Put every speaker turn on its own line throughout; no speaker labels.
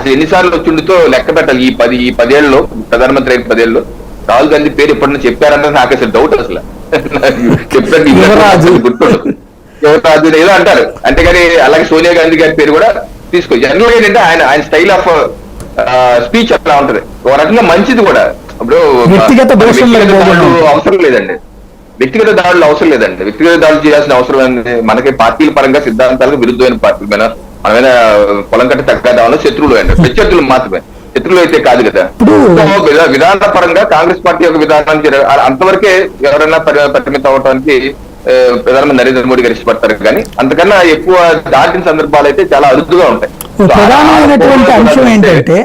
అసలు ఎన్నిసార్లు వచ్చిండితో లెక్క పెట్టాలి. ఈ 10 ఏళ్ళలో ప్రధానమంత్రి అయిన 10 ఏళ్ళలో రాహుల్ గాంధీ పేరు ఎప్పుడన్నా చెప్పారంటే నాకు అసలు డౌట్ అసలు చెప్పారు గుర్తుండదు. యువరాజు ఏదో అంటారు అంతేగాని, అలాగే సోనియా గాంధీ గారి పేరు కూడా తీసుకో. జనరల్ గా ఏంటంటే ఆయన స్టైల్ ఆఫ్ స్పీచ్ అట్లా ఉంటది, ఒక రకంగా మంచిది కూడా. ఇప్పుడు అవసరం లేదండి, వ్యక్తిగత దాడులు అవసరం లేదండి. వ్యక్తిగత దాడులు చేయాల్సిన అవసరం ఏంటి? మనకి పార్టీల పరంగా సిద్ధాంతాలకు విరుద్ధమైన పార్టీల మీద మనమైనా పొలం కట్టి తగ్గదాలో శత్రువులు అండి, ప్రత్యర్థులు మాత్రమే, శత్రువులు అయితే కాదు కదా. విధాన పరంగా కాంగ్రెస్ పార్టీ యొక్క విధానానికి అంతవరకే ఎవరైనా పరిమితం అవడానికి ప్రధానమంత్రి నరేంద్ర మోడీ గారు ఇష్టపడతారు, కానీ అంతకన్నా ఎక్కువ దాటిన సందర్భాలు అయితే చాలా అరుదుగా ఉంటాయి.
ప్రధానమైనటువంటి అంశం ఏంటంటే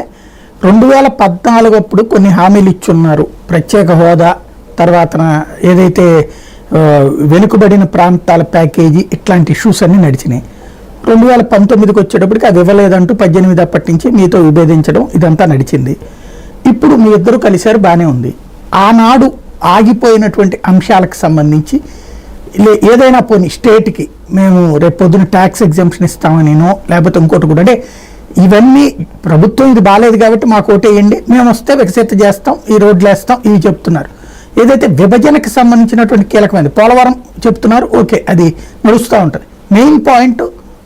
2014 అప్పుడు కొన్ని హామీలు ఇచ్చున్నారు. ప్రత్యేక హోదా, తర్వాత ఏదైతే వెనుకబడిన ప్రాంతాల ప్యాకేజీ, ఇట్లాంటి ఇష్యూస్ అన్ని నడిచినాయి. 2019కి వచ్చేటప్పటికి అది ఇవ్వలేదంటూ 18 అప్పటి నుంచి మీతో విభేదించడం ఇదంతా నడిచింది. ఇప్పుడు మీ ఇద్దరు కలిశారు, బాగానే ఉంది. ఆనాడు ఆగిపోయినటువంటి అంశాలకు సంబంధించి ఏదైనా పోనీ స్టేట్కి మేము రేపు పొద్దున ట్యాక్స్ ఎగ్జంప్షన్ ఇస్తామనినో లేకపోతే ఇంకోటి కూడా, అంటే ఇవన్నీ ప్రభుత్వం ఇది బాగాలేదు కాబట్టి మాకు ఓటేయండి, మేము వస్తే వికసిత చేస్తాం, ఈ రోడ్లు వేస్తాం, ఇవి చెప్తున్నారు. ఏదైతే విభజనకు సంబంధించినటువంటి కీలకమైనది పోలవరం చెప్తున్నారు, ఓకే, అది నడుస్తూ ఉంటుంది. మెయిన్ పాయింట్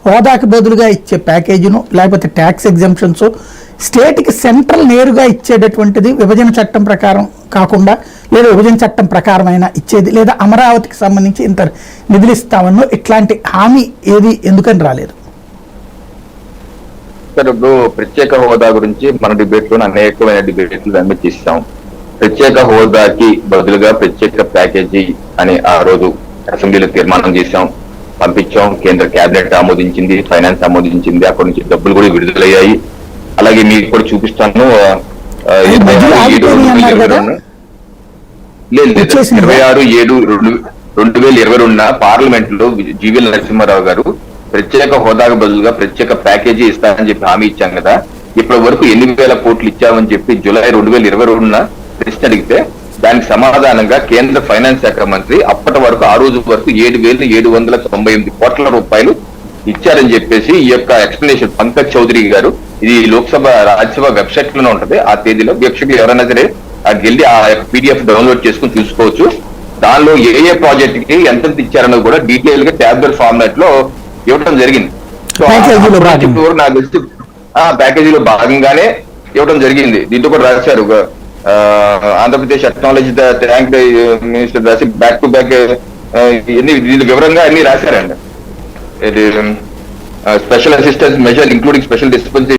హోదాకి బదులుగా ఇచ్చే ప్యాకేజీను లేకపోతే ట్యాక్స్ ఎగ్జంప్షన్స్ స్టేట్కి సెంట్రల్ నేరుగా ఇచ్చేటటువంటిది విభజన చట్టం ప్రకారం కాకుండా, లేదా విభజన చట్టం ప్రకారమైనా ఇచ్చేది, లేదా అమరావతికి సంబంధించి ఇంత నిధులు ఇస్తామన్నో ఇట్లాంటి హామీ ఏది ఎందుకని రాలేదు?
సార్, ఇప్పుడు ప్రత్యేక హోదా గురించి మన డిబేట్ లో అనేకమైన డిబేట్లు నిర్మించాం. ప్రత్యేక హోదాకి బదులుగా ప్రత్యేక ప్యాకేజీ అని ఆ రోజు అసెంబ్లీలో తీర్మానం చేశాం, పంపించాం. కేంద్ర కేబినెట్ ఆమోదించింది, ఫైనాన్స్ ఆమోదించింది, అక్కడి నుంచి డబ్బులు కూడా విడుదలయ్యాయి. అలాగే మీకు కూడా చూపిస్తాను. 26/7/2022 పార్లమెంట్ లో జీవీఎల్ నరసింహారావు గారు ప్రత్యేక హోదాకు బదులుగా ప్రత్యేక ప్యాకేజీ ఇస్తానని చెప్పి హామీ ఇచ్చాం కదా. ఇప్పటి వరకు 8,000 కోట్లు ఇచ్చామని చెప్పి జూలై 2022 ప్రశ్న అడిగితే దానికి సమాధానంగా కేంద్ర ఫైనాన్స్ శాఖ మంత్రి అప్పటి వరకు ఆ రోజు వరకు 7,798 కోట్ల రూపాయలు ఇచ్చారని చెప్పేసి ఈ యొక్క ఎక్స్ప్లెనేషన్ పంకజ్ చౌదరి గారు, ఇది లోక్సభ రాజ్యసభ వెబ్సైట్ లోనే ఉంటది. ఆ తేదీలో వీక్షకులు ఎవరైనా సరే అక్కడికి వెళ్ళి ఆ PDF డౌన్లోడ్ చేసుకుని చూసుకోవచ్చు. దానిలో ఏ ప్రాజెక్ట్ కి ఎంత ఇచ్చారన్నది కూడా డీటెయిల్ గా ట్యాబ్లెట్ ఫార్మాట్ లో ఇవ్వడం జరిగింది. సో నాకు తెలిసి ప్యాకేజీలో భాగంగానే ఇవ్వడం జరిగింది. దీంతో కూడా రాశారు, ఆంధ్రప్రదేశ్ టెక్నాలజీ ట్యాంక్ మినిస్టర్ రాసి బ్యాక్ టు బ్యాక్ దీని వివరంగా అన్ని రాశారండి. Special assistance measure including special dispensation